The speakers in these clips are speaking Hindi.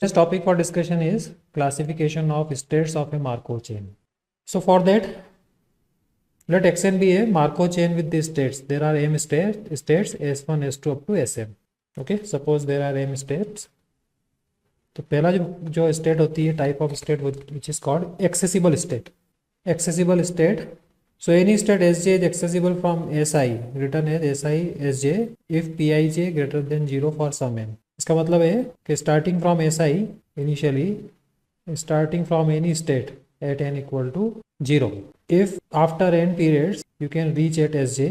This topic for discussion is classification of states of a Markov chain. So for that, let Xn be a Markov chain with these states. There are m states S1, S2 up to Sm. Okay, suppose there are m states. तो पहला जो स्टेट होती है type of state which is called accessible state. Accessible state, so any state Sj is accessible from Si, written as Si Sj if Pij greater than 0 for some n. इसका मतलब है कि starting from Si initially, starting from any state at n equal to 0, if after n periods you can reach at Sj,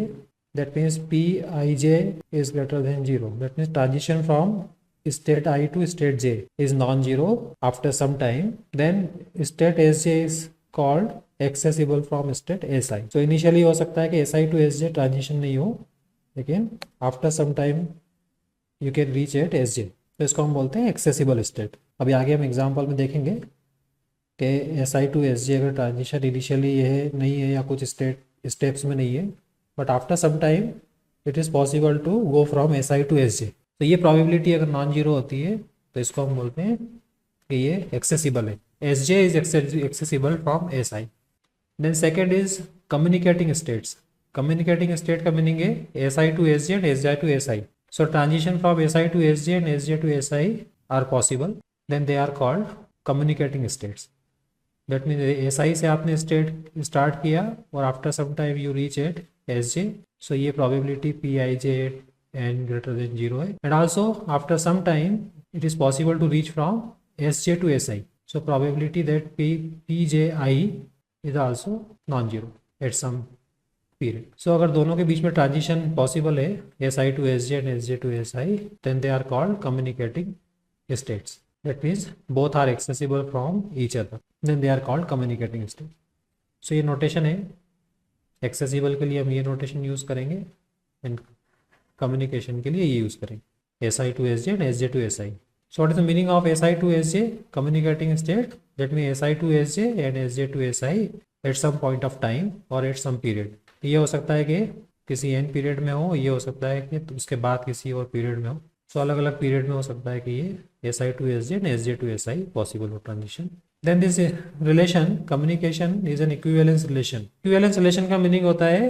that means Pij is greater than 0. That means transition from state I to state j is non-zero after some time, then state Sj is called accessible from state Si. So initially हो सकता है कि Si to Sj ट्रांजिशन नहीं हो, लेकिन after some time you can reach at Sj. तो इसको हम बोलते हैं एक्सेसिबल स्टेट. अभी आगे हम एग्जांपल में देखेंगे कि Si to Sj अगर ट्रांजिशन इनिशियली ये नहीं है या कुछ स्टेप्स में नहीं है, but after some time it is possible to go from Si to Sj. तो ये प्रोबेबिलिटी अगर नॉन जीरो होती है तो इसको हम बोलते हैं कि ये एक्सेसिबल है. Sj is accessible from Si. Then second is communicating states. Communicating state का मीनिंग है Si to Sj and Sj to Si. So transition from Si to Sj and Sj to Si are possible, then they are called communicating states. That mean Si से आपने स्टेट स्टार्ट किया और after some time you reach at Sj. So ये probability Pij and greater than 0 है. And also after some time it is possible to reach from Sj to Si. So probability that Pji is also non-zero at some period. So अगर दोनों के बीच में ट्रांजिशन पॉसिबल है Si to Sj and Sj to Si, then they are called communicating states. That means both are accessible from each other. Then they are called communicating states. So ये नोटेशन है. एक्सेसिबल के लिए हम ये नोटेशन यूज़ करेंगे एंड कम्युनिकेशन के लिए ये यूज़ करेंगे Si to Sj and Sj to Si. So what is the meaning of Si to Sj communicating state? That means Si to Sj and Sj to Si at some point of time or at some period. ये हो सकता है कि किसी n पीरियड में हो, ये हो सकता है कि उसके बाद किसी और पीरियड में हो. सो अलग अलग पीरियड में हो सकता है कि ये Si to Sj and Sj to Si possible हो transition. Then this relation communication is an equivalence relation. Equivalence relation का मीनिंग होता है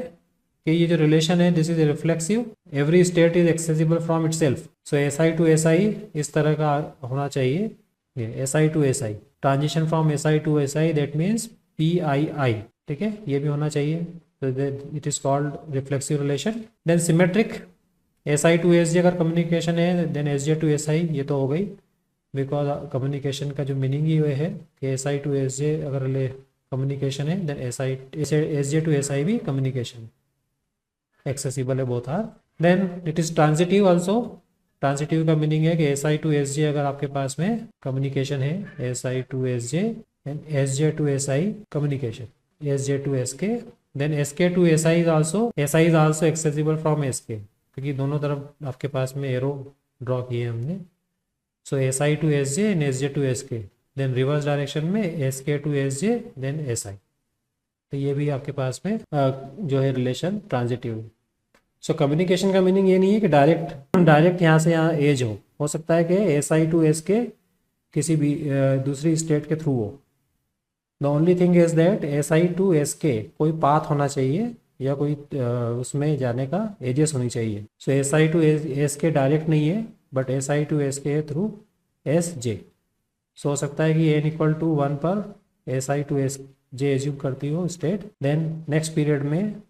कि ये जो रिलेशन है this is reflexive. Every state is accessible from itself. So Si to Si इस तरह का होना चाहिए. ये Si to Si transition from Si to Si that means Pii. ठीक है, ये भी होना चाहिए. It is called reflexive relation. Then symmetric Si to Sj अगर कम्युनिकेशन है देन Sj to Si ये तो हो गई, बिकॉज कम्युनिकेशन का जो मीनिंग ही है कि Si to Sj अगर कम्युनिकेशन है देन Sj to Si भी कम्युनिकेशन एक्सेसिबल है. Both are. Then it is transitive also. Transitive का मीनिंग है कि Si to Sj अगर आपके पास में कम्युनिकेशन है Si to Sj and Sj to Si communication Sj to Sk, then Sk to Si is also accessible from Sk, क्योंकि दोनों तरफ आपके पास में एरो ड्रॉ किए हमने. So Si to Sj and Sj to Sk, then reverse direction में Sk to Sj then Si. तो ये भी आपके पास में जो है रिलेशन ट्रांजिटिव है. सो कम्युनिकेशन का मीनिंग ये नहीं है कि डायरेक्ट यहाँ से यहाँ एज हो सकता है कि Si to Sk किसी भी दूसरी स्टेट के थ्रू हो. The only thing is that Si to Sk कोई पाथ होना चाहिए या कोई उसमें जाने का एजेस होनी चाहिए. सो Si to Sk डायरेक्ट नहीं है बट Si to Sk है थ्रू Sj. सो हो सकता है कि n इक्वल टू 1 पर Si to Sj एज्यूम करती हो स्टेट, देन नेक्स्ट पीरियड में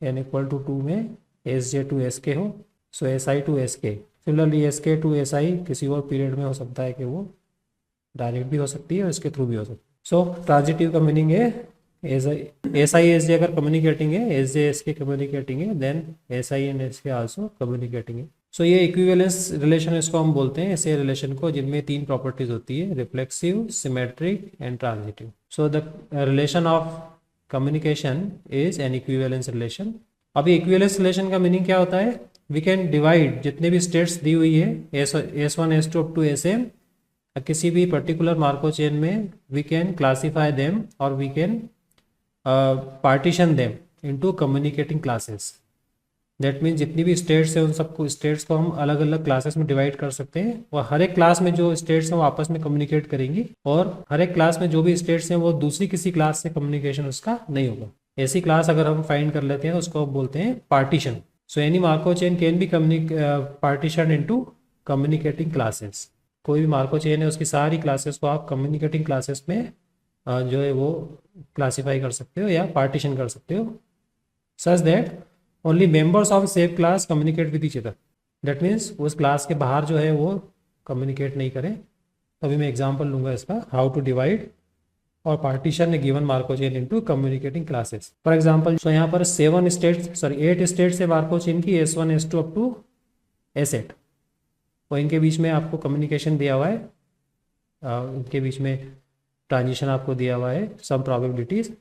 n इक्वल टू 2 में Sj to Sk हो. सो Si to Sk. Similarly Sk to Si किसी और पीरियड में हो सकता है कि वो डायरेक्ट भी हो सकती है और इसके थ्रू भी हो सकती है. सो ट्रांजिटिव का मीनिंग है Si Sj अगर कम्युनिकेटिंग है Sj Sk कम्युनिकेटिंग है then Si and Sk also communicating है. सो ये इक्विवेलेंस रिलेशन इसको हम बोलते हैं ऐसे रिलेशन को जिनमें 3 प्रॉपर्टीज होती है, reflexive, symmetric and transitive. So the relation of communication is an equivalence relation. अभी इक्विवेलेंस रिलेशन का मीनिंग क्या होता है? वी कैन डिवाइड जितने भी स्टेट्स दी हुई है S1 S2 up to Sm किसी भी पर्टिकुलर मार्को चेन में वी कैन क्लासीफाई देम और we can partition them into communicating classes. That means जितनी भी स्टेट्स हैं उन सबको स्टेट्स को हम अलग अलग क्लासेस में डिवाइड कर सकते हैं और हर एक क्लास में जो स्टेट्स हैं वो आपस में कम्युनिकेट करेंगी और हर एक क्लास में जो भी स्टेट्स हैं वो दूसरी किसी क्लास से कम्युनिकेशन उसका नहीं होगा। ऐसी क्लास अगर हम फाइंड कर लेते हैं तो उसको हम बोलते हैं partition. So any Markov chain can be partition into communicating classes. कोई भी मार्कोव चेन है उसकी सारी क्लासेस को आप कम्युनिकेटिंग क्लासेस में जो है वो क्लासीफाई कर सकते हो या पार्टीशन कर सकते हो such that only members of same class communicate with each other. That means उस क्लास के बाहर जो है वो कम्युनिकेट नहीं करें। अभी मैं एग्जांपल लूँगा इसका, हाउ टू डिवाइड और partition A given Markov chain into communicating classes. For example so यहाँ पर 8 स्टेट्स है मार्कोव चेन की S1 S2 up to S8 और इनके बीच में आपको कम्युनिकेशन दिया हुआ है, इनके बीच में ट्रांजिशन आपको दिया हुआ है, सम प्रोबेबिलिटीज।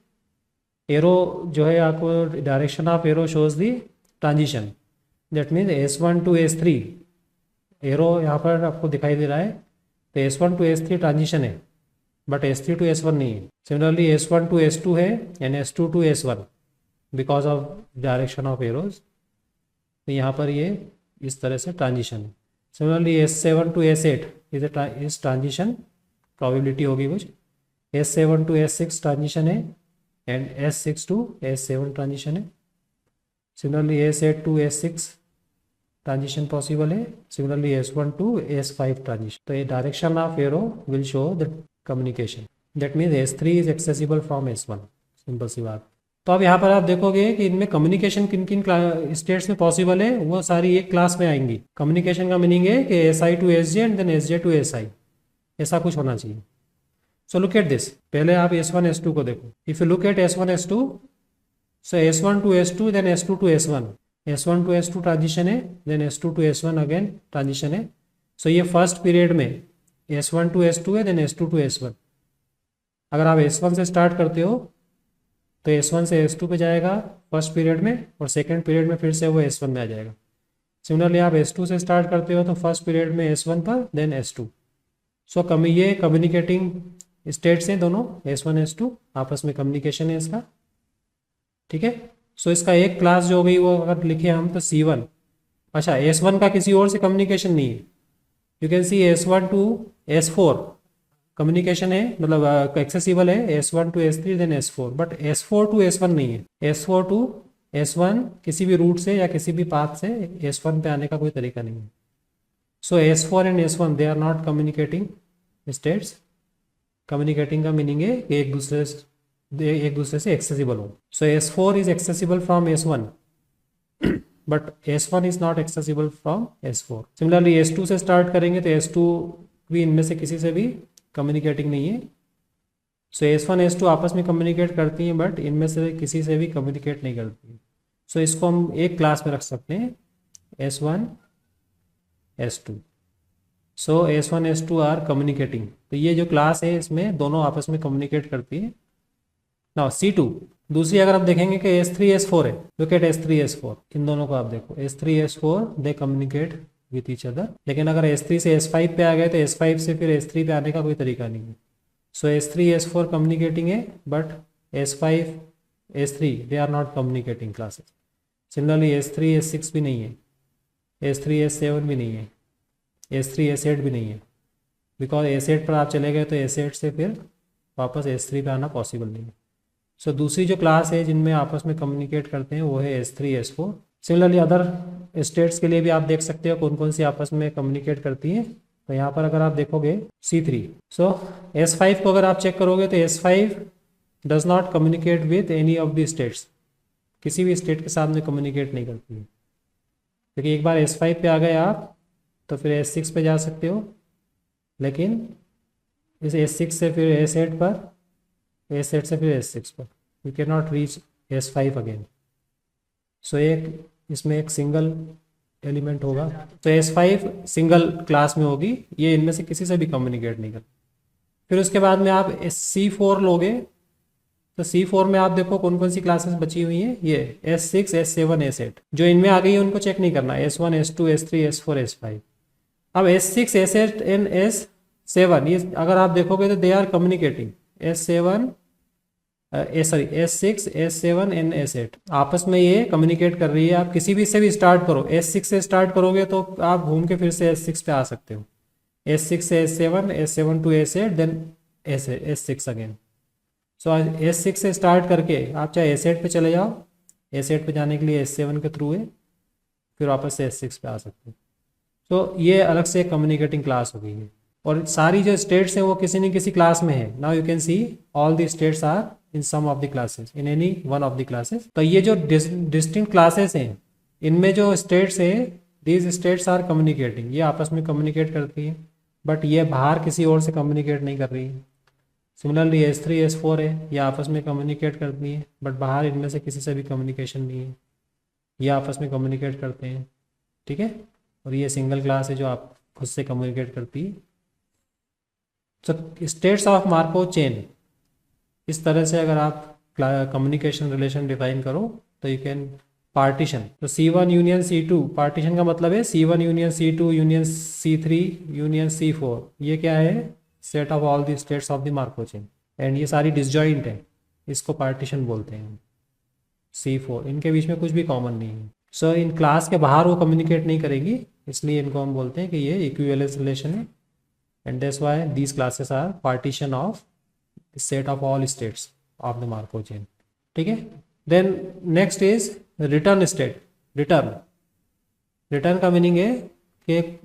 एरो जो है आपको direction of arrow shows the transition, that means S1 to S3 arrow यहाँ पर आपको दिखाई दे रहा है तो S1 टू S3 ट्रांजिशन है बट S3 टू S1 नहीं है। सिमिलरली S1 टू S2 है and S2 to S1 because of direction of arrows, तो यहाँ पर ये इस तरह से ट्रांजिशन है। Similarly S7 to S8 is transition, probability होगी कुछ। S7 टू S6 ट्रांजिशन है and S6 to S7 transition है। Similarly S8 to S6 transition possible है। Similarly S1 to S5 transition. तो ये direction of arrow will show the communication, that means S3 is accessible from S1। Simple सी बात। तो अब यहाँ पर आप देखोगे कि इनमें कम्युनिकेशन किन किन स्टेट्स में पॉसिबल है, वो सारी एक क्लास में आएंगी। कम्युनिकेशन का मीनिंग है कि SI to SJ and then SJ to SI, ऐसा कुछ होना चाहिए। सो लुक एट दिस, पहले आप S1 S2 को देखो। If you look at S1 S2, so S1 to S2 then S2 to S1, S1 to S2 transition है, then S2 to S1 again transition है। सो ये फर्स्ट पीरियड में S1 टू S2 है, देन S2 टू S1। अगर आप S1 से स्टार्ट करते हो तो S1 से S2 पे जाएगा फर्स्ट पीरियड में और सेकेंड पीरियड में फिर से वो S1 में आ जाएगा। सिमिलरली आप S2 से स्टार्ट करते हो तो फर्स्ट पीरियड में S1 पर देन S2। सो ये कम्युनिकेटिंग स्टेट्स हैं दोनों, S1 S2 आपस में कम्युनिकेशन है इसका, ठीक है। सो इसका एक क्लास जो हो गई वो अगर लिखे हम तो C1। अच्छा, S1 का किसी और से कम्युनिकेशन नहीं है। You can see S1 to S4 communication है, मतलब एक्सेसिबल है S1 to S3 then S4, but S4 to S1 नहीं है। S4 टू S1 किसी भी रूट से या किसी भी पाथ से S1 पे आने का कोई तरीका नहीं है। So S4 and S1 they are not communicating states. Communicating का मीनिंग है कि एक दूसरे से एक्सेसिबल हो। So S4 is accessible from S1 but S1 is not accessible from S4। Similarly S2 से स्टार्ट करेंगे तो S2 भी इनमें से किसी से भी कम्युनिकेटिंग नहीं है। सो S1 S2 आपस में कम्युनिकेट करती हैं बट इनमें से किसी से भी कम्युनिकेट नहीं करती। सो इसको हम एक क्लास में रख सकते हैं S1 S2। So S1 S2 are communicating. तो ये जो क्लास है इसमें दोनों आपस में कम्युनिकेट करती है। नाउ C2 दूसरी अगर आप देखेंगे कि S3 S4 है, लुक एट S3 S4, इन दोनों को आप देखो S3 S4 they communicate with each other. लेकिन अगर S3 से S5 पे आ गए तो S5 से फिर S3 पे आने का कोई तरीका नहीं है। सो S3 S4 कम्युनिकेटिंग है but S5 S3 they are not communicating classes. Similarly S3 S6 भी नहीं है, S3 S7 भी नहीं है, S3 S8 भी नहीं है, बिकॉज S8 पर आप चले गए तो S8 से फिर वापस S3 पे आना पॉसिबल नहीं है। सो दूसरी जो क्लास है जिनमें आपस में कम्युनिकेट करते हैं वो है S3 S4। Similarly other states के लिए भी आप देख सकते हो कौन कौन सी आपस में कम्युनिकेट करती हैं। तो यहाँ पर अगर आप देखोगे C3, सो S5 को अगर आप चेक करोगे तो S5 does not communicate with any of the states, किसी भी स्टेट के साथ में कम्युनिकेट नहीं करती है। क्योंकि एक बार S5 पे आ गए आप तो फिर S6 पे जा सकते हो, लेकिन इस S6 से फिर S8 पर, S8 से फिर S6 पर, you can not reach S5 again. So एक इसमें एक सिंगल एलिमेंट होगा, तो S5 सिंगल क्लास में होगी, ये इनमें से किसी से भी कम्युनिकेट नहीं कर। फिर उसके बाद में आप C4 लोगे तो C4 में आप देखो कौन कौन सी क्लासेस बची हुई हैं, ये S6 S7 S8, जो इनमें आ गई है उनको चेक नहीं करना, S1 S2 S3 S4 S5। अब S6 S8 एंड S7 ये अगर आप देखोगे तो they are communicating. S7 S6 S7 and S8 आपस में ये कम्युनिकेट कर रही है। आप किसी भी से भी स्टार्ट करो, S6 से स्टार्ट करोगे तो आप घूम के फिर से S6 पे आ सकते हो। S6 से S7, S7 to S8, then S6 again. सो आज S6 से स्टार्ट करके आप चाहे S8 पे चले जाओ, S8 पे जाने के लिए S7 के थ्रू है, फिर वापस से S6 पे आ सकते हो। तो ये अलग से कम्युनिकेटिंग क्लास हो गई है, और सारी जो स्टेट्स हैं वो किसी न किसी क्लास में है। Now you can see all the states are in some of the classes, in any one of the classes. तो ये जो डिस्टिंक्ट क्लासेस हैं, इनमें जो स्टेट्स है, दीज स्टेट्स आर कम्युनिकेटिंग, ये आपस में कम्युनिकेट करती है, बट ये बाहर किसी और से कम्युनिकेट नहीं कर रही है। सिमिलरली S3 S4 है, ये आपस में कम्युनिकेट करती है, बट बाहर इनमें से किसी से भी कम्युनिकेशन नहीं है, ये आपस में कम्युनिकेट करते हैं, ठीक है। और ये सिंगल क्लास है जो आप खुद से कम्युनिकेट करती है। तो स्टेट्स ऑफ मार्कोव चेन, इस तरह से अगर आप कम्युनिकेशन रिलेशन डिफाइन करो तो यू कैन पार्टीशन। तो C1 यूनियन C2, पार्टीशन का मतलब है C1 union C2 union C3 union C4, ये क्या है, set of all the states of the Markov chain, and ये सारी डिसजॉइंट है, इसको पार्टीशन बोलते हैं। C4, इनके बीच में कुछ भी कॉमन नहीं है। सो इन क्लास के बाहर वो कम्युनिकेट नहीं करेगी, इसलिए इनको हम बोलते हैं कि ये इक्विवेलेंस रिलेशन है, and that's why these classes are partition of set of all states of the Markov chain, ठीक है। Then next is return state. Return का मीनिंग है कि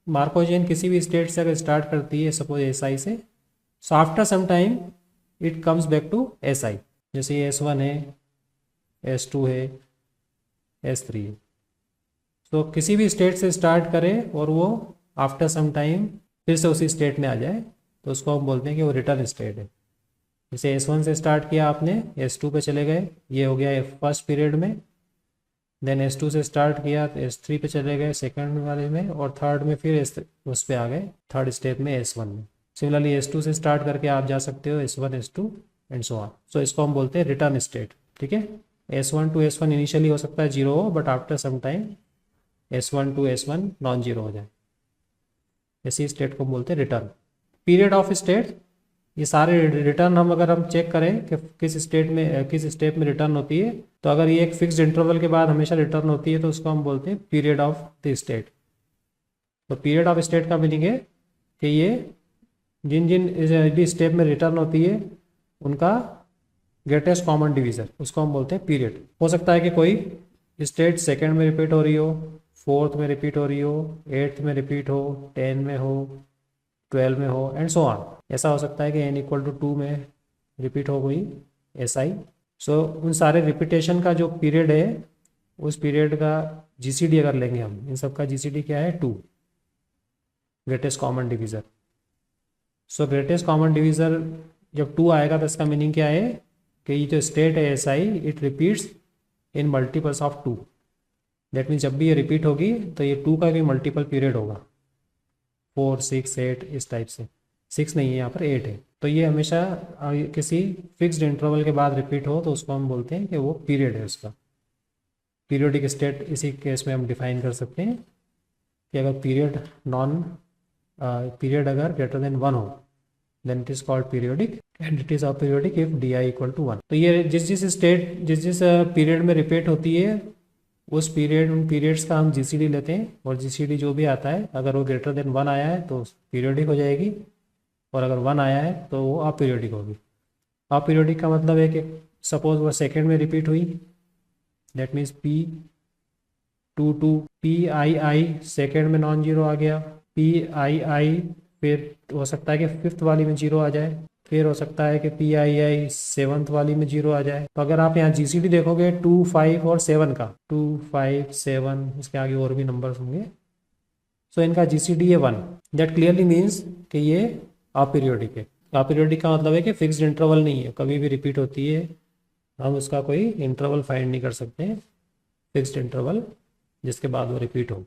मार्कोव चेन किसी भी स्टेट से अगर स्टार्ट करती है, सपोज SI से, so after some time it comes back to SI। जैसे ये S1 है, S2 है, S3 है। तो किसी भी स्टेट से स्टार्ट करें और वो आफ्टर सम टाइम फिर से उसी स्टेट में आ जाए, तो उसको हम बोलते हैं कि वो रिटर्न स्टेट है। जैसे S1 से स्टार्ट किया आपने, S2 पे चले गए, ये हो गया फर्स्ट पीरियड में। देन S2 से स्टार्ट किया तो S3 पे चले गए सेकंड वाले में, और थर्ड में फिर उस पे आ गए थर्ड स्टेप में S1 में। सिमिलरली S2 से स्टार्ट करके आप जा सकते हो S1 S2 and so on. सो इसको हम बोलते हैं रिटर्न स्टेट, ठीक है। S1 टू S1 इनिशियली हो सकता है 0 हो, but after some time S1 to S1 non zero हो जाए, ऐसी स्टेट को बोलते हैं रिटर्न। पीरियड ऑफ स्टेट, ये सारे रिटर्न हम अगर हम चेक करें कि किस स्टेट में किस स्टेप में रिटर्न होती है, तो अगर ये एक फिक्स्ड इंटरवल के बाद हमेशा रिटर्न होती है तो उसको हम बोलते हैं पीरियड ऑफ द स्टेट। तो पीरियड ऑफ स्टेट का मीनिंग है कि ये जिन जिन भी स्टेप में रिटर्न होती है उनका ग्रेटेस्ट कॉमन डिवीजर, उसको हम बोलते हैं पीरियड। हो सकता है कि कोई स्टेट सेकेंड में रिपीट हो रही हो, फोर्थ में रिपीट हो रही हो, 8th में रिपीट हो, 10 में हो, 12 में हो, एंड सो ऑन। ऐसा हो सकता है कि n=2 में रिपीट हो गई SI। सो उन सारे रिपीटेशन का जो पीरियड है, उस पीरियड का GCD अगर लेंगे हम, इन सब का GCD क्या है, 2, ग्रेटेस्ट कॉमन डिवीज़र। सो ग्रेटेस्ट कॉमन डिवीज़र जब 2 आएगा तो इसका मीनिंग क्या है कि ये जो स्टेट है SI, it repeats in multiples of 2। That means जब भी ये रिपीट होगी तो ये 2 का भी मल्टीपल पीरियड होगा, 4, 6, 8 इस टाइप से। 6 नहीं है यहाँ पर, 8 है। तो ये हमेशा किसी फिक्स्ड इंटरवल के बाद रिपीट हो तो उसको हम बोलते हैं कि वो पीरियड है उसका। पीरियोडिक स्टेट इसी केस में हम डिफाइन कर सकते हैं कि अगर पीरियड अगर ग्रेटर देन 1 हो then it is called periodic, and it is aperiodic if DI=1। तो ये जिस जिस पीरियड में रिपीट होती है उन पीरियड्स का हम GCD लेते हैं, और GCD जो भी आता है अगर वो ग्रेटर देन 1 आया है तो पीरियोडिक हो जाएगी, और अगर 1 आया है तो वो अपीरियोडिक होगी। अपीरियोडिक का मतलब है कि सपोज वो सेकेंड में रिपीट हुई, that means P22 PII second में नॉन जीरो आ गया, PII फिर हो सकता है कि 5th वाली में जीरो आ जाए, फिर हो सकता है कि PII 7th वाली में जीरो आ जाए। तो अगर आप यहाँ GCD देखोगे 2, 5 और 7 का, 2, 5, 7, इसके आगे और भी नंबर्स होंगे, सो इनका GCD है 1। दैट क्लियरली मीन्स कि ये अपीरियोडिक है। अपीरियोडिक का मतलब है कि फिक्स्ड इंटरवल नहीं है, कभी भी रिपीट होती है, हम उसका कोई इंटरवल फाइंड नहीं कर सकते, फिक्स्ड इंटरवल जिसके बाद वो रिपीट हो।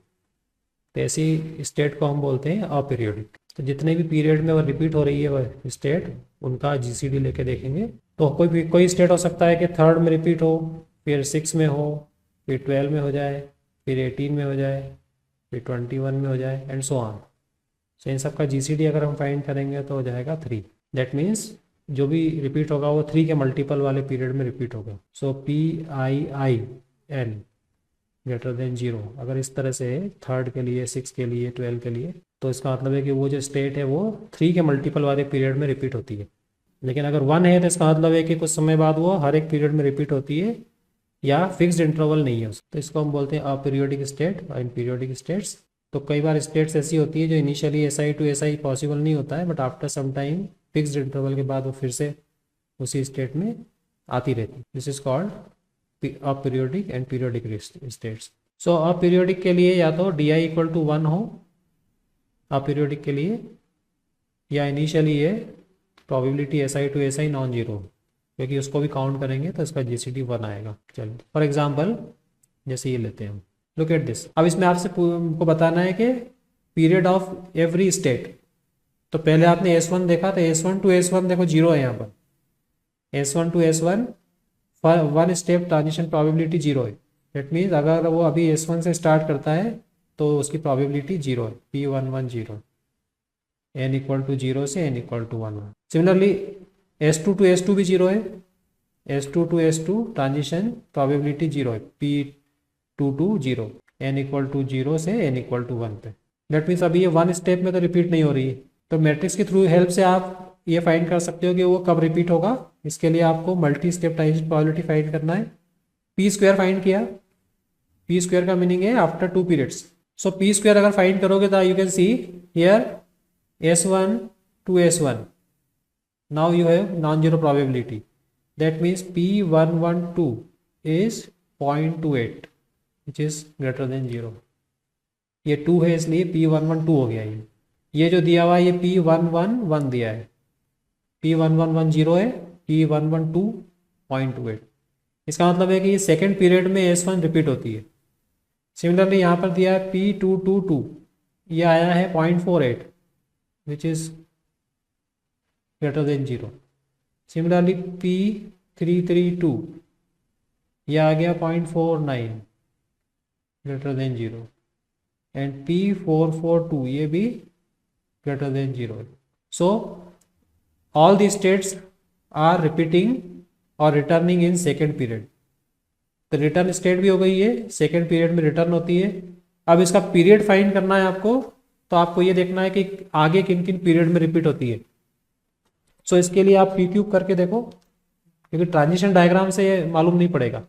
तो ऐसी स्टेट को हम बोलते हैं अपीरियोडिक। तो जितने भी पीरियड में वो रिपीट हो रही है वो स्टेट, उनका GCD लेके देखेंगे। तो कोई स्टेट हो सकता है कि 3rd में रिपीट हो, फिर 6 में हो, फिर 12 में हो जाए, फिर 18 में हो जाए, फिर 21 में हो जाए, एंड सो ऑन। सो इन सब का GCD अगर हम फाइंड करेंगे तो हो जाएगा 3। दैट मीन्स जो भी रिपीट होगा वो 3 के मल्टीपल वाले पीरियड में रिपीट होगा। सो PIIN ग्रेटर देन 0 अगर इस तरह से 3rd के लिए, 6 के लिए, 12 के लिए, तो इसका मतलब है कि वो जो स्टेट है वो 3 के मल्टीपल वाले पीरियड में रिपीट होती है। लेकिन अगर 1 है तो इसका मतलब है कि कुछ समय बाद वो हर एक पीरियड में रिपीट होती है या फिक्स्ड इंटरवल नहीं है उसका। तो इसको हम बोलते हैं अपीरियोडिक स्टेट और इनपीरियोडिक स्टेट्स। तो कई बार स्टेट्स ऐसी होती है जो initially SI to SI possible नहीं होता है, but after some time fixed interval के बाद वो फिर से उसी स्टेट में आती रहती है। This is called aperiodic and periodic states. So aperiodic के लिए या तो DI इक्वल टू 1 हो अपीरियोडिक के लिए, या इनिशियली ये probability SI to SI non zero, क्योंकि उसको भी काउंट करेंगे तो इसका GCD 1 आएगा। चलिए फॉर एग्जांपल जैसे ये लेते हैं हम, लुक एट दिस। अब इसमें आपसे को बताना है कि पीरियड ऑफ एवरी स्टेट। तो पहले आपने S1 देखा, तो S1 टू S1 देखो 0 है यहाँ पर। S1 to S1 1 step transition probability 0 है। दैट मीन्स अगर वो अभी S1 से स्टार्ट करता है तो उसकी प्रोबेबिलिटी 0 है, P11 n इक्वल टू 0 से n equal to 1। Similarly S2 to S2 भी 0 है। S2 to S2 transition probability 0 है, P22 0, n इक्वल टू 0 से n इक्वल टू 1 पे। दैट मीन्स अभी ये 1 स्टेप में तो रिपीट नहीं हो रही है। तो मैट्रिक्स के थ्रू हेल्प से आप ये फाइंड कर सकते हो कि वो कब रिपीट होगा। इसके लिए आपको multi step transition probability find करना है। P² फाइंड किया। P² का मीनिंग है आफ्टर 2 पीरियड्स। सो P² अगर फाइंड करोगे तो you can see here S1 to S1. Now you have non-zero probability. That means P112 is 0.28, which is greater than 0. ये 2 है इसलिए P112 हो गया। ये जो दिया हुआ है ये P111 दिया है, P1110 0 है, P112 0.28। इसका मतलब है कि ये सेकेंड पीरियड में S1 रिपीट होती है। सिमिलरली यहाँ पर दिया है P222, ये आया है 0.48, which is greater than 0. Similarly P332 ये आ गया 0.49 greater than 0, and P442 ये भी greater than 0. So all these states are repeating or returning in second period. तो रिटर्न स्टेट भी हो गई है, सेकेंड पीरियड में रिटर्न होती है। अब इसका पीरियड फाइंड करना है आपको, तो आपको ये देखना है कि आगे किन किन पीरियड में रिपीट होती है। सो इसके लिए आप P³ करके देखो, क्योंकि ट्रांजिशन डायग्राम से ये मालूम नहीं पड़ेगा।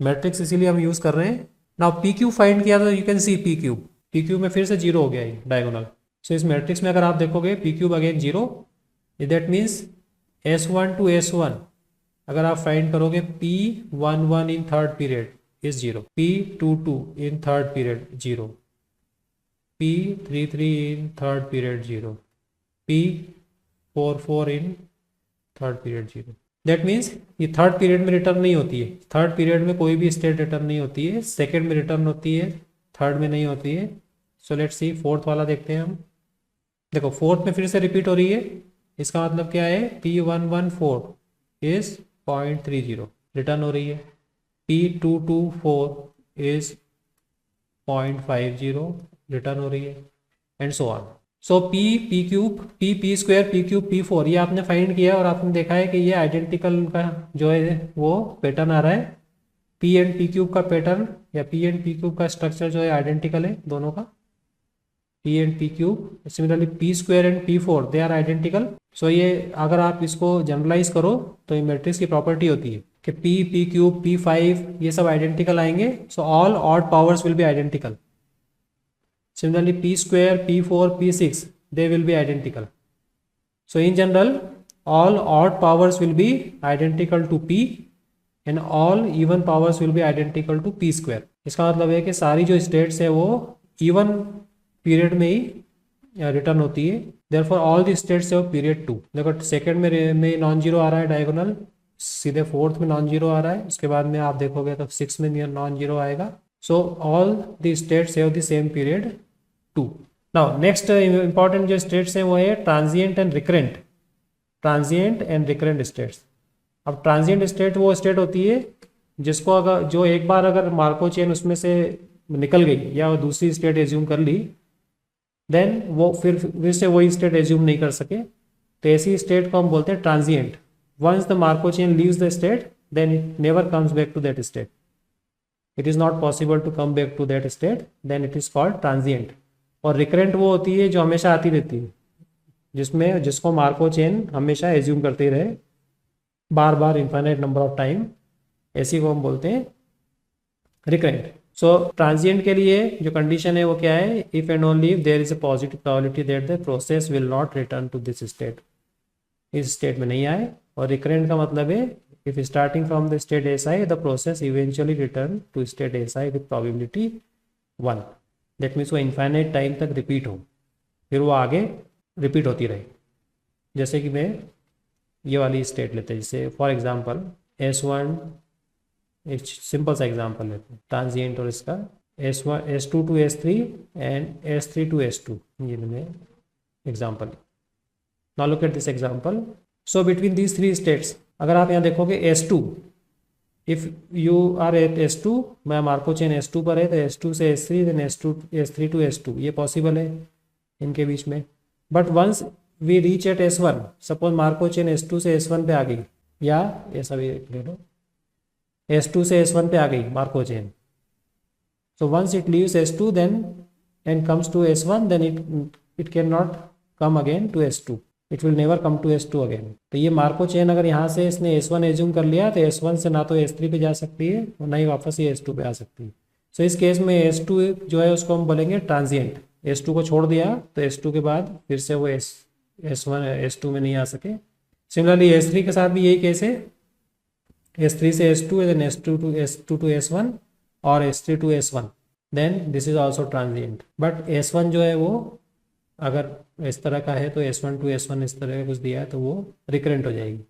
मैट्रिक्स इसीलिए हम यूज कर रहे हैं। नाउ P³ फाइंड किया तो यू कैन सी P³ में फिर से 0 हो गया ये डायगोनल। सो इस मैट्रिक्स में अगर आप देखोगे P³ again 0, that means S1 to S1 अगर आप फाइंड करोगे P11 in third period is 0, P22 in third period 0, P33 in third period 0, P44 in third period 0. That means ये थर्ड पीरियड में रिटर्न नहीं होती है। थर्ड पीरियड में कोई भी स्टेट रिटर्न नहीं होती है, सेकेंड में रिटर्न होती है, थर्ड में नहीं होती है। सो लेट्स सी फोर्थ वाला देखते हैं हम। देखो फोर्थ में फिर से रिपीट हो रही है, इसका मतलब क्या है P114 इज 0.30 रिटर्न हो रही है, P224 इज 0.50 रिटर्न हो रही है, and so on. So P² P² P4 ये आपने फाइंड किया और आपने देखा है कि ये आइडेंटिकल का जो है वो पैटर्न आ रहा है। P एंड P³ का पैटर्न या P एंड P³ का स्ट्रक्चर जो है आइडेंटिकल है दोनों का, P and P³। Similarly P² and P4 they are identical. So ये अगर आप इसको जनरलाइज करो तो ये मैट्रिक्स की प्रॉपर्टी होती है कि P, P³ P5 ये सब आइडेंटिकल आएंगे। So all odd powers will be identical. Similarly, P² P4 P6 they will be identical. So in general, all odd powers will be identical to P and all even powers will be identical to P²। इसका मतलब है कि सारी जो स्टेट्स है वो इवन पीरियड में ही रिटर्न होती है। Therefore all the states है वो पीरियड 2। देखो सेकेंड में नॉन जीरो आ रहा है डायगोनल, सीधे फोर्थ में नॉन जीरो आ रहा है, उसके बाद में आप देखोगे तो 6 में नॉन जीरो आएगा। So all the states have the same period 2। Now next important जो स्टेट्स हैं वो है transient and recurrent. Transient and recurrent states. अब ट्रांजिएंट स्टेट वो स्टेट होती है जिसको अगर जो एक बार अगर मार्को चेन उसमें से निकल गई या दूसरी स्टेट एज्यूम कर ली, देन वो फिर से वही स्टेट एज्यूम नहीं कर सके। तो ऐसी स्टेट को हम बोलते हैं transient. Once the Markov chain leaves the state then it never comes back to that state. It is not possible to come back to that state, then it is called transient. और रिकरेंट वो होती है जो हमेशा आती रहती है, जिसको मार्को चेन हमेशा एज्यूम करते रहे बार बार इन्फाइनाइट नंबर ऑफ टाइम, ऐसी को हम बोलते हैं रिकरेंट. सो ट्रांजिएंट के लिए जो कंडीशन है वो क्या है, if and only if there is a positive probability that the process will not return to this state, इस स्टेट में नहीं आए. और रिकरेंट का मतलब है if starting from the state SI the process eventually return to state SI with probability 1. That means वो इन्फाइनाइट टाइम तक रिपीट हो, फिर वो आगे रिपीट होती रहे. जैसे कि मैं ये वाली स्टेट लेते हैं, जैसे फॉर एग्जांपल S1, एक सिंपल सा एग्जांपल लेते हैं ट्रांजिएंट और इसका S1 S2 to S3 and S3 to S2, ये मैंने example. Now look at this example. So between these three states, अगर आप यहाँ देखोगे S2, if you are eight S2, मैं मार्को चेन S2 पर है तो S2 से S3 then S3 to S2, ये पॉसिबल है इनके बीच में. But once we reach at S1, suppose Markov chain S2 से S1 पे आ गई, या ऐसा भी ले लो, S2 से S1 पे आ गई Markov chain. So once it leaves S2 then and comes to S1, then it can not come again to S2, it will never come to S2 again. तो ये मार्को चेन अगर यहाँ से इसने S1 एज्यूम कर लिया तो S1 से ना तो S3 पे जा सकती है और ना ही वापस ये S2 पे आ सकती है. सो इस केस में S2 जो है उसको हम बोलेंगे ट्रांजिएंट. S2 को छोड़ दिया तो S2 के बाद फिर से वो S1 S2 में नहीं आ सके. सिमिलरली S3 के साथ भी यही केस है, S3 से S2 then S2 to S1 और S3 to S1, then this is also transient. But S1 जो है वो अगर इस तरह का है तो S1 टू S1 इस तरह का कुछ दिया है तो वो रिकरेंट हो जाएगी.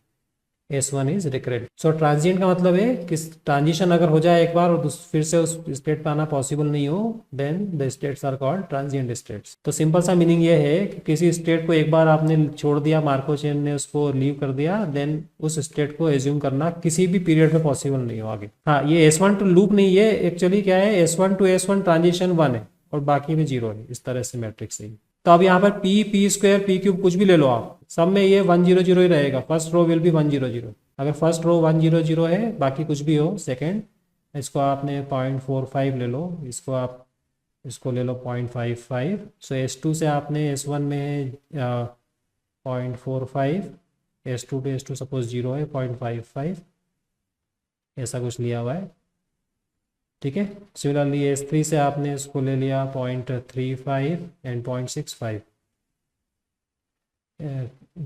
S1 is recurrent. So transient का मतलब है कि ट्रांजिशन अगर हो जाए एक बार और फिर से उस स्टेट पर आना पॉसिबल नहीं हो, then the states are called transient states. तो सिंपल सा मीनिंग ये है कि किसी स्टेट को एक बार आपने छोड़ दिया, मार्को चेन ने उसको लीव कर दिया, देन उस स्टेट को एज्यूम करना किसी भी पीरियड में पॉसिबल नहीं हो आगे. हाँ, ये S1 टू लूप नहीं है, एक्चुअली क्या है S1 टू S1 ट्रांजिशन 1 है और बाकी में 0 है, इस तरह से मैट्रिक्स है. तो अब यहाँ पर P स्क्वायर P क्यूब कुछ भी ले लो आप, सब में ये 1 0 0 ही रहेगा. First row will be 1 0 0. अगर फर्स्ट रो 1 0 0 है, बाकी कुछ भी हो सेकंड, इसको आपने 0.45 ले लो, इसको ले लो 0.55. सो S2 से आपने S1 में 0.45, S2 टू S2 सपोज 0 है 0.55, ऐसा कुछ लिया हुआ है. ठीक है. सिमिलरली S3 से आपने इसको ले लिया 0.35 एंड 0.65,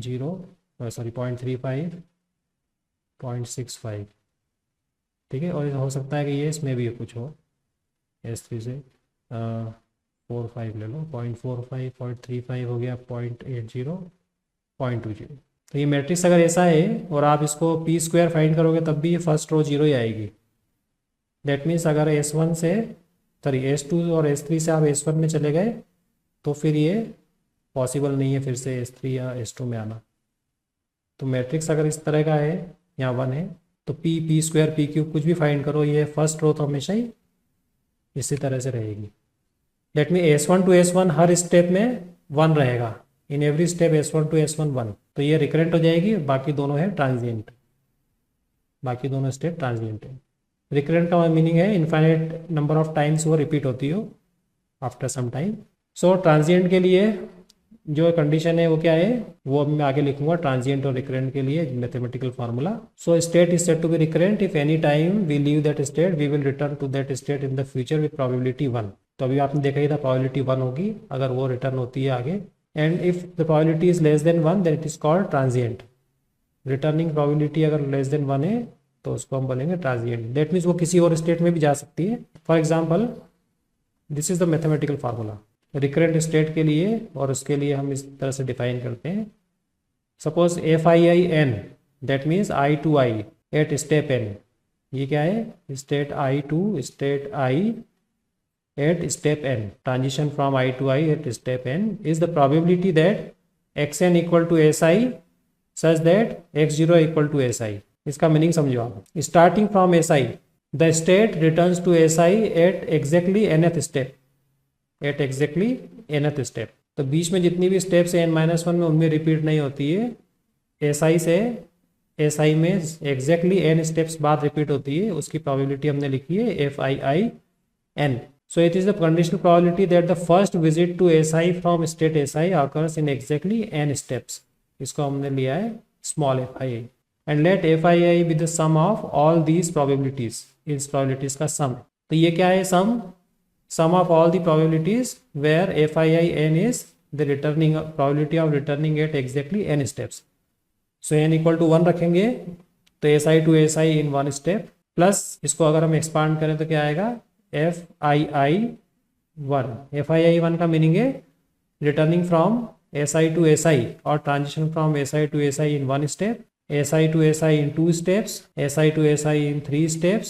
0.35 0.65. ठीक है. और हो सकता है कि ये इसमें भी कुछ हो, S3 से 45 ले लो, 0.45 0.35 हो गया 0.80 0.20. तो ये मैट्रिक्स अगर ऐसा है और आप इसको P स्क्वायर फाइंड करोगे तब भी ये फर्स्ट रो 0 ही आएगी. दैट मीन्स अगर S2 और S3 से आप S1 में चले गए तो फिर ये पॉसिबल नहीं है फिर से S3 या S2 में आना. तो मैट्रिक्स अगर इस तरह का है, यहाँ 1 है, तो P स्क्वायर P क्यूब कुछ भी फाइंड करो, ये फर्स्ट रो तो हमेशा ही इसी तरह से रहेगी. That mean S1 to S1 हर स्टेप में 1 रहेगा, in every step S1 to S1 1. तो ये रिकरेंट हो जाएगी, बाकी दोनों है ट्रांजिएंट, बाकी दोनों स्टेप ट्रांजिएंट है. रिकरेंट का मीनिंग है इनफाइनाइट नंबर ऑफ टाइम्स वो रिपीट होती हो आफ्टर सम टाइम. सो ट्रांजिएंट के लिए जो कंडीशन है वो क्या है, वो मैं आगे लिखूंगा. ट्रांजिएंट और रिकरेंट के लिए mathematical formula. So state is said to be recurrent if any time we leave that state we will return to that state in the future with probability 1. तो अभी आपने देखा ही था प्रोबेबिलिटी 1 होगी अगर वो रिटर्न होती है आगे. And if the probability is less than 1 then it is called transient. Returning probability अगर लेस देन 1 है तो उसको हम बोलेंगे ट्रांजिएंट. दैट मीन्स वो किसी और स्टेट में भी जा सकती है. For example this is the mathematical formula recurrent state के लिए, और उसके लिए हम इस तरह से डिफाइन करते हैं. Suppose FII-N that means I to I at step N. ये क्या है, state I to state I at step N. Transition from I to I at step N is the probability that Xn equal to SI such that X0 equal to SI. इसका मीनिंग समझो आप. Starting from SI the state returns to SI at exactly nth step, at exactly nth step. तो बीच में जितनी भी स्टेप्स n माइनस वन में उनमें रिपीट नहीं होती है, SI से SI में एग्जैक्टली n स्टेप्स बाद रिपीट होती है, उसकी प्रोबेबिलिटी हमने लिखी है FIIN. So it is the conditional probability that the first visit to SI from state SI occurs in exactly n steps. इसको हमने लिया है small FII. And let FII be the sum of all these probabilities. इस probabilities का sum. तो ये क्या है sum of all the probabilities where FIIN is the returning probability of returning at exactly n steps. So n equal to 1 रखेंगे तो SI to SI in one step plus इसको अगर हम एक्सपांड करें तो क्या आएगा FII1 का मीनिंग है returning from SI to SI और transition from SI to SI in one step, SI to SI in 2 steps, SI to SI in 3 steps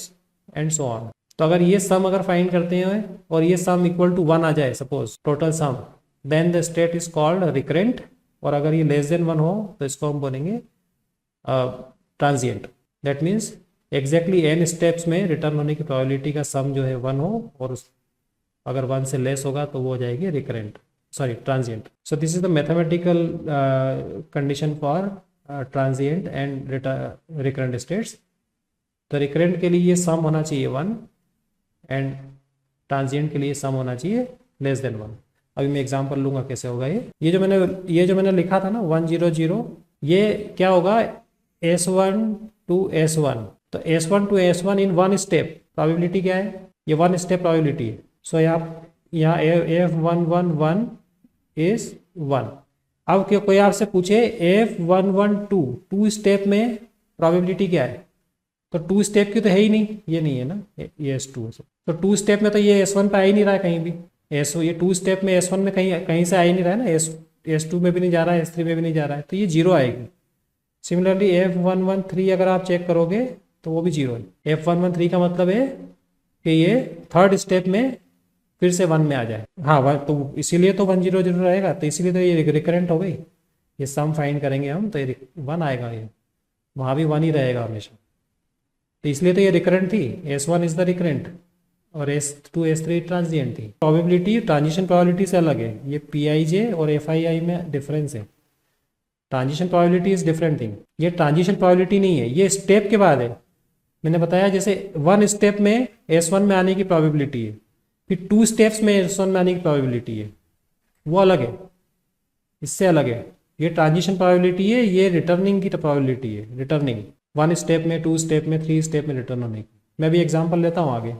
and so on. तो अगर ये सम अगर फाइंड करते हैं और ये सम इक्वल टू 1 आ जाए suppose total sum, then the state is called recurrent. और अगर ये लेस देन 1 हो तो इसको हम बोलेंगे transient. That means exactly n steps में रिटर्न होने की प्रोबेबिलिटी का सम जो है 1 हो और अगर 1 से लेस होगा तो वो हो जाएगी recurrent, sorry transient. So this is the mathematical condition for transient and recurrent states. तो रिकरेंट के लिए ये सम होना चाहिए 1 एंड ट्रांजिएंट के लिए सम होना चाहिए लेस देन 1. अभी मैं एग्जांपल लूंगा कैसे होगा ये जो मैंने लिखा था ना 1 0 0, ये क्या होगा S1 to S1. तो S1 to S1 in one step probability क्या है, ये 1 स्टेप प्रोबेबिलिटी है. सो यहाँ F111 इज 1. अब कोई आपसे पूछे F112 2 स्टेप में प्रोबेबिलिटी क्या है, तो 2 स्टेप की तो है ही नहीं, ये नहीं है ना, ये S2 है. तो 2 स्टेप में तो ये S1 पे आ ही नहीं रहा है कहीं भी. ये 2 स्टेप में S1 में कहीं से आ ही नहीं रहा है ना, S2 में भी नहीं जा रहा है, S3 में भी नहीं जा रहा है, तो ये 0 आएगी. सिमिलरली F113 अगर आप चेक करोगे तो वो भी 0 है. F113 का मतलब है कि ये 3rd स्टेप में फिर से 1 में आ जाए. हाँ, तो इसीलिए तो 1 0 0 रहेगा, तो इसीलिए तो ये रिकरेंट हो गई. ये सम फाइंड करेंगे हम तो ये 1 आएगा, ये वहाँ भी 1 ही रहेगा हमेशा, तो इसलिए तो ये रिकरेंट थी. S1 इज द रिकरेंट और S2 S3 ट्रांजिएंट थी. प्रोबेबिलिटी ट्रांजिशन प्रोबेबिलिटी से अलग है, ये PIJ और FII में डिफरेंस है. Transition probability is different thing, ये ट्रांजिशन प्रोबेबिलिटी नहीं है, ये स्टेप के बाद है. मैंने बताया जैसे 1 स्टेप में S1 में आने की प्रोबेबिलिटी है, फिर 2 स्टेप्स में S1 में आने की प्रोबेबिलिटी है, वो अलग है, इससे अलग है. ये ट्रांजिशन प्रोबेबिलिटी है, ये रिटर्निंग की प्रोबेबिलिटी है. रिटर्निंग 1 स्टेप में, 2 स्टेप में, 3 स्टेप में रिटर्न होने की. मैं भी एग्जाम्पल लेता हूँ आगे.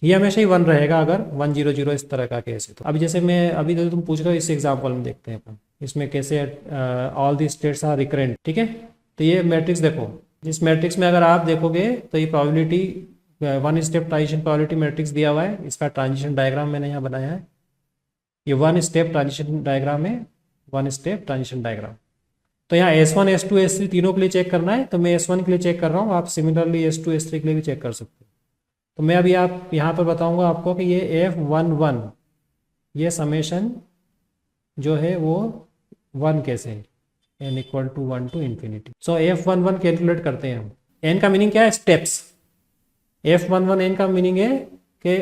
ये हमेशा ही 1 रहेगा अगर 1 0 0 इस तरह का केस है. तो अभी जैसे मैं अभी तो तुम पूछ रहे हो, इस एग्जाम्पल में देखते हैं अपन इसमें कैसे all the states are recurrent. ठीक है, तो ये मैट्रिक्स देखो, इस मैट्रिक्स में अगर आप देखोगे तो ये probability 1 step transition probability matrix दिया हुआ है. इसका ट्रांजिशन डायग्राम मैंने यहाँ बनाया है. ये 1 स्टेप ट्रांजिशन डायग्राम है, 1 स्टेप ट्रांजिशन डायग्राम. तो यहाँ S1 S2 S3 तीनों के लिए चेक करना है, तो मैं S1 के लिए चेक कर रहा हूँ, आप सिमिलरली S2 S3 के लिए भी चेक कर सकते हो. तो मैं अभी आप यहाँ पर बताऊँगा आपको कि ये F11 ये समेशन जो है वो 1 कैसे है, n equal to 1 to infinity. So F11 calculate करते हैं हम. n का मीनिंग क्या है, स्टेप्स. F11 n का मीनिंग है कि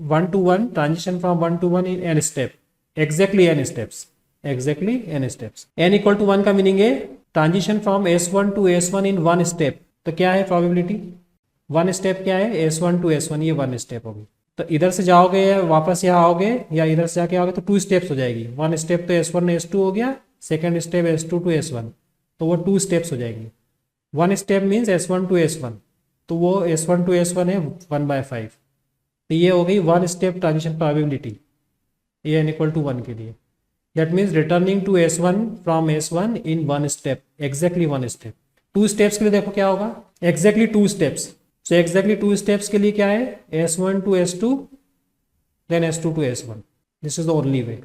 1 to 1 transition from 1 to 1 in n step, exactly n steps, exactly n steps. n equal to 1 का मीनिंग है transition from S1 to S1 in 1 step. तो क्या है प्रोबेबिलिटी, 1 स्टेप क्या है, S1 to S1, ये 1 स्टेप होगी. तो इधर से जाओगे या वापस यहाँ आओगे या इधर से जाके आओगे तो 2 स्टेप्स हो जाएगी. 1 स्टेप तो S1 S2 हो गया, second step S2 to S1, तो वो 2 स्टेप्स हो जाएगी. 1 step means S1 to S1, तो वो S1 to S1 है 1/5. तो ये हो गई 1 स्टेप ट्रांजिशन प्रोबेबिलिटी, ये n इक्वल टू 1 के लिए. That means returning to S1 from S1 in 1 step, exactly 1 step. 2 steps के लिए देखो क्या होगा, exactly 2 steps. So exactly 2 steps के लिए क्या है, S1 to S2 then S2 to S1. This is the only way.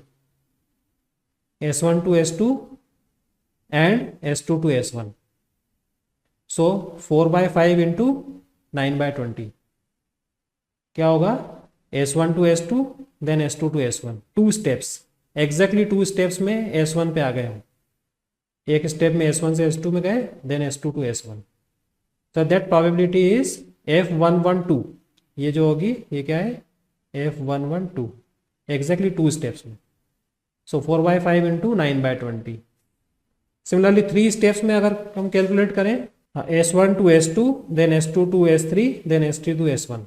S1 to S2 and S2 to S1. So 4/5 into 9/20 क्या होगा, S1 to S2 then S2 to S1. 2 steps, exactly 2 steps में S1 पे आ गए हम. एक स्टेप में S1 से S2 में गए, then S2 to S1. So that probability is F112. ये जो होगी ये क्या है, F112, एग्जैक्टली 2 स्टेप्स में. सो 4/5 इंटू 9/20। सिमिलरली 3 स्टेप्स में अगर हम कैलकुलेट करें, S1 to S2, then S2 to S3, then S3 to S1,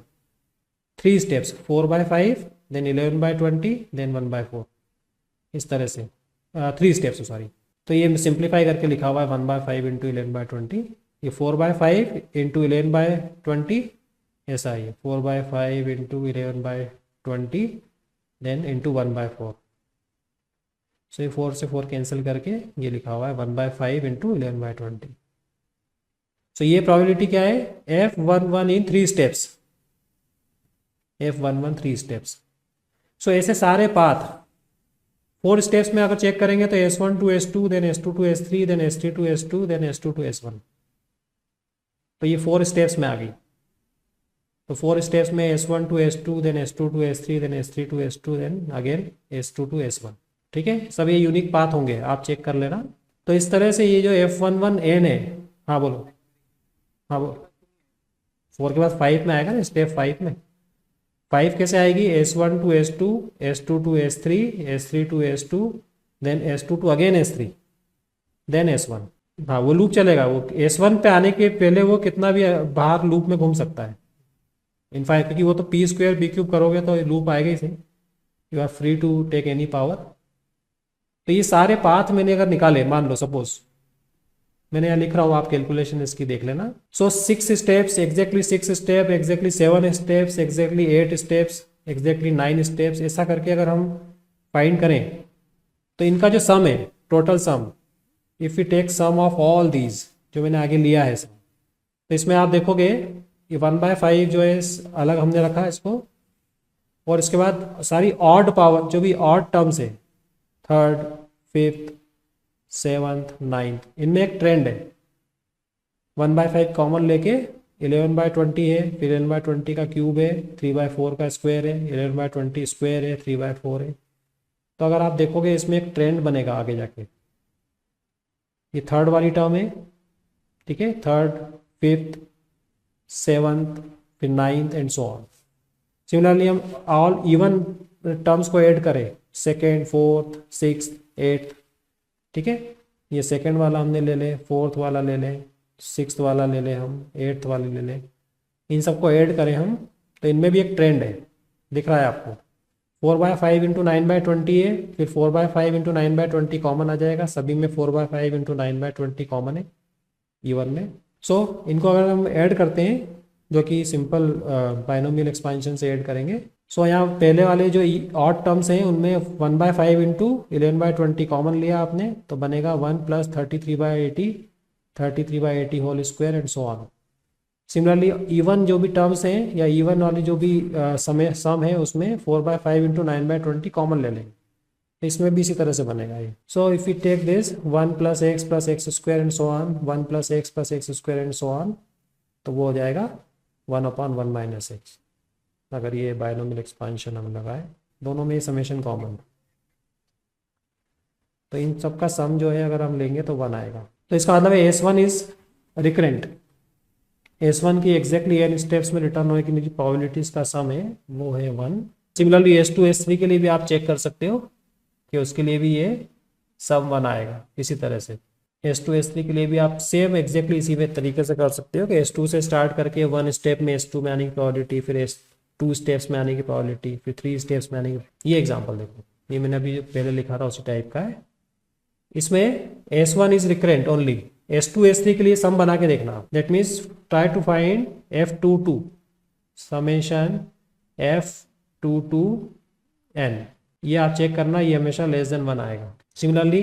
3 steps, 4/5, then 11/20, then 1/4, इस तरह से 3 स्टेप्स सॉरी। तो ये सिंप्लीफाई करके लिखा हुआ है 1/5 इंटू 11/20, ये 4/5 इंटू 11/20, ऐसा ही है 4/5 इंटू 11/20, देन इंटू 1/4। सो ये 4 से 4 कैंसिल करके ये लिखा हुआ है 1/5 इंटू 11/20। सो ये प्रोबेबिलिटी क्या है, F11 इन 3 स्टेप्स, F11 3 स्टेप्स। सो ऐसे सारे पाथ 4 स्टेप्स में अगर चेक करेंगे तो S1 to S2, then S2 to S3, then S3 to S2, then S2 to S1। तो ये 4 स्टेप्स में आ गई। तो 4 स्टेप्स में S1 to S2, then S2 to S3, then S3 to S2, then again S2 to S1। ठीक है, सब ये यूनिक पाथ होंगे, आप चेक कर लेना। तो इस तरह से ये जो F11N है, हाँ बोलो, हाँ बोलो, 4 के बाद 5 में आएगा ना, स्टेप 5 में 5 कैसे आएगी, S1 to S2, S2 to S3, S3 to S2, then S2 to again S3, then S1। हाँ वो लूप चलेगा, वो S1 पे आने के पहले वो कितना भी बाहर लूप में घूम सकता है इनफैक्ट, क्योंकि वो तो p² b³ करोगे तो लूप आएगा ही सही, you are free to take any power. तो ये सारे पाथ मैंने अगर निकाले, मान लो सपोज मैंने यहाँ लिख रहा हूँ, आप कैलकुलेशन इसकी देख लेना। सो 6 steps, exactly 6 step, exactly 7 steps, exactly 8 steps, exactly 9 steps, ऐसा करके अगर हम फाइंड करें तो इनका जो सम है, total sum, if you take sum of all these जो मैंने आगे लिया है सम, तो इसमें आप देखोगे ये 1/5 जो है अलग हमने रखा है इसको, और इसके बाद सारी ऑड पावर जो भी ऑड टर्म्स है, 3rd, 5th, 7th, 9th, इनमें एक ट्रेंड है। 1/5 कॉमन लेके 11/20 है, फिर 11/20 का क्यूब है, 3/4 का स्क्वायर है, 11/20 स्क्वायर है, 3/4 है। तो अगर आप देखोगे इसमें एक ट्रेंड बनेगा आगे जाके, ये 3rd वाली टर्म है, ठीक है, 3rd, 5th, 7th, फिर 9th and so on. Similarly हम ऑल इवन टर्म्स को ऐड करें, 2nd, 4th, 6th, 8th, ठीक है, ये 2nd वाला हमने ले लें, 4th वाला ले लें, 6th वाला ले लें, हम 8th वाले ले लें, इन सबको ऐड करें हम, तो इनमें भी एक ट्रेंड है, दिख रहा है आपको। 4/5 इंटू 9/20 है, फिर 4/5 इंटू 9/20 कॉमन आ जाएगा, सभी में 4/5 इंटू 9/20 कॉमन है इवन में। सो इनको अगर हम ऐड करते हैं, जो कि सिंपल बाइनोमियल एक्सपेंशन से ऐड करेंगे, सो यहाँ पहले वाले जो ऑड टर्म्स हैं उनमें 1/5 इंटू 11/20 कॉमन लिया आपने, तो बनेगा 1 + 33/80, 33/80 whole square and so on. Similarly even जो भी टर्म्स हैं या इवन वाली जो भी सम है उसमें 4/5 इंटू 9/20 कॉमन ले लेंगे, तो इसमें भी इसी तरह से बनेगा ये। So if you take this 1 + x square and so on, 1 + x square and so on, तो वो हो जाएगा 1/1 - x। अगर ये बाइनोमियल एक्सपेंशन हम लगाए, दोनों में समेशन कॉमन, तो इन सब का सम जो है अगर हम लेंगे तो 1 आएगा। तो इसका मतलब है S1 इज रिकरेंट, S1 की एग्जैक्टली n स्टेप्स में रिटर्न होने की प्रोबेबिलिटीज का सम है वो है 1। सिमिलरली S2 S3 के लिए भी आप चेक कर सकते हो कि उसके लिए भी ये सम 1 आएगा। इसी तरह से S2 S3 के लिए भी आप सेम एग्जैक्टली इसी में तरीके से कर सकते हो कि S2 से स्टार्ट करके 1 स्टेप में S2 में आने की प्रोबेबिलिटी, फिर S2 स्टेप्स में आने की प्रोबेबिलिटी, फिर 3 स्टेप्स में आने की। ये एग्जांपल देखो, ये मैंने अभी पहले लिखा था उसी टाइप का है। इसमें S1 is recurrent only, S2 S3 के लिए सम बना के देखना। That means try to find F22 summation F22N, ये आप चेक करना, ये हमेशा <1 आएगा। सिमिलरली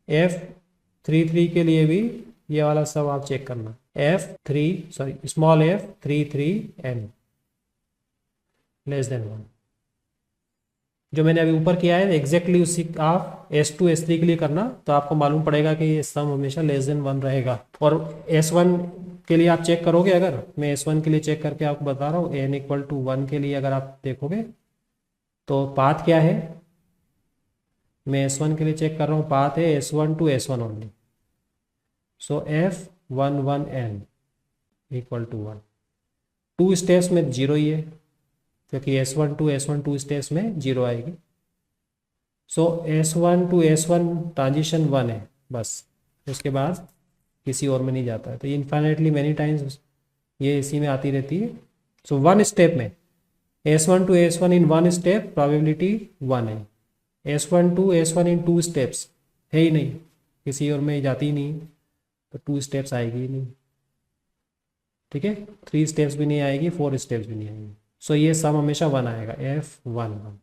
F33 के लिए भी ये वाला सब आप चेक करना, स्मॉल f33n <1। जो मैंने अभी ऊपर किया है एग्जैक्टली उसी आप S2 S3 के लिए करना, तो आपको मालूम पड़ेगा कि ये सम हमेशा <1 रहेगा। और S1 के लिए आप चेक करोगे, अगर मैं S1 के लिए चेक करके आपको बता रहा हूँ, n = 1 के लिए अगर आप देखोगे तो पाथ क्या है, मैं S1 के लिए चेक कर रहा हूँ, पाथ है S1 to S1 only. So F11n = 1। 2 steps में 0 ही है, क्योंकि S1 to S1 2 स्टेप्स में 0 आएगी। सो S1 टू S1 ट्रांजिशन 1 है बस, उसके बाद किसी और में नहीं जाता है। तो ये इन्फाइनेटली मैनी टाइम्स ये इसी में आती रहती है। सो वन स्टेप में S1 to S1 in one step probability 1 है। S1 to S1 in 2 steps है ही नहीं, किसी और में जाती ही नहीं, तो 2 स्टेप्स आएगी ही नहीं। ठीक है, 3 स्टेप्स भी नहीं आएगी, 4 स्टेप्स भी नहीं आएगी। सो ये सम हमेशा 1 आएगा, F11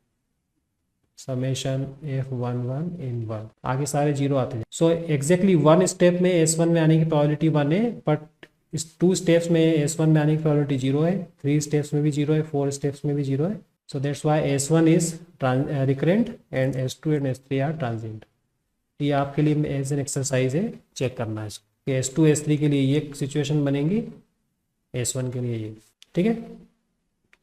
समेशन F11 इन 1, आगे सारे 0 आते हैं। सो एग्जैक्टली 1 स्टेप में S1 में आने की प्रोबेबिलिटी 1 है, बट इस 2 स्टेप्स में S1 में आने की प्रोबेबिलिटी 0 है, 3 स्टेप्स में भी 0 है, 4 स्टेप्स में भी 0 है। So that's why S1 is recurrent and S2 and S3 are transient. ये आपके लिए एज एन एक्सरसाइज है, चेक करना है इसको। S2 S3 के लिए ये सिचुएशन बनेंगी, S1 के लिए ये। ठीक है,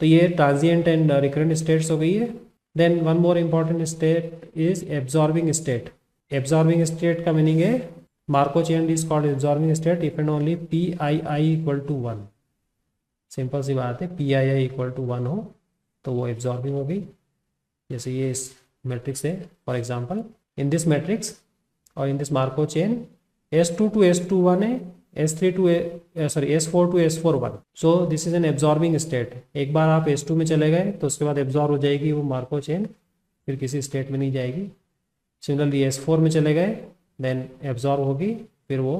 तो ये ट्रांजिएंट एंड रिकरेंट स्टेट्स हो गई है। Then one more important state is absorbing state. Absorbing state का मीनिंग है Markov chain is called absorbing state if and only PII equal to 1। Simple सी बात है, PII इक्वल टू 1 हो तो वो एब्जॉर्बिंग हो गई। जैसे ये इस मैट्रिक्स है, for example in this matrix और in this Markov chain S2 to S2 1 है, S4 to S4 1। So this is an absorbing state. एक बार आप S2 में चले गए तो उसके बाद एब्जॉर्ब हो जाएगी वो मार्को चेन, फिर किसी स्टेट में नहीं जाएगी। सिमिलरली S4 में चले गए देन एब्जॉर्ब होगी, फिर वो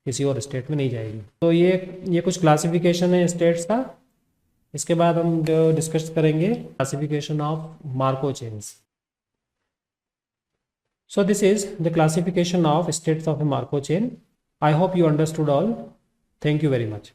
किसी और स्टेट में नहीं जाएगी। तो ये कुछ क्लासिफिकेशन है स्टेट्स का। इसके बाद हम जो डिस्कस करेंगे classification of Marco chains. So this is the classification of states of a Markov chain. I hope you understood all. Thank you very much.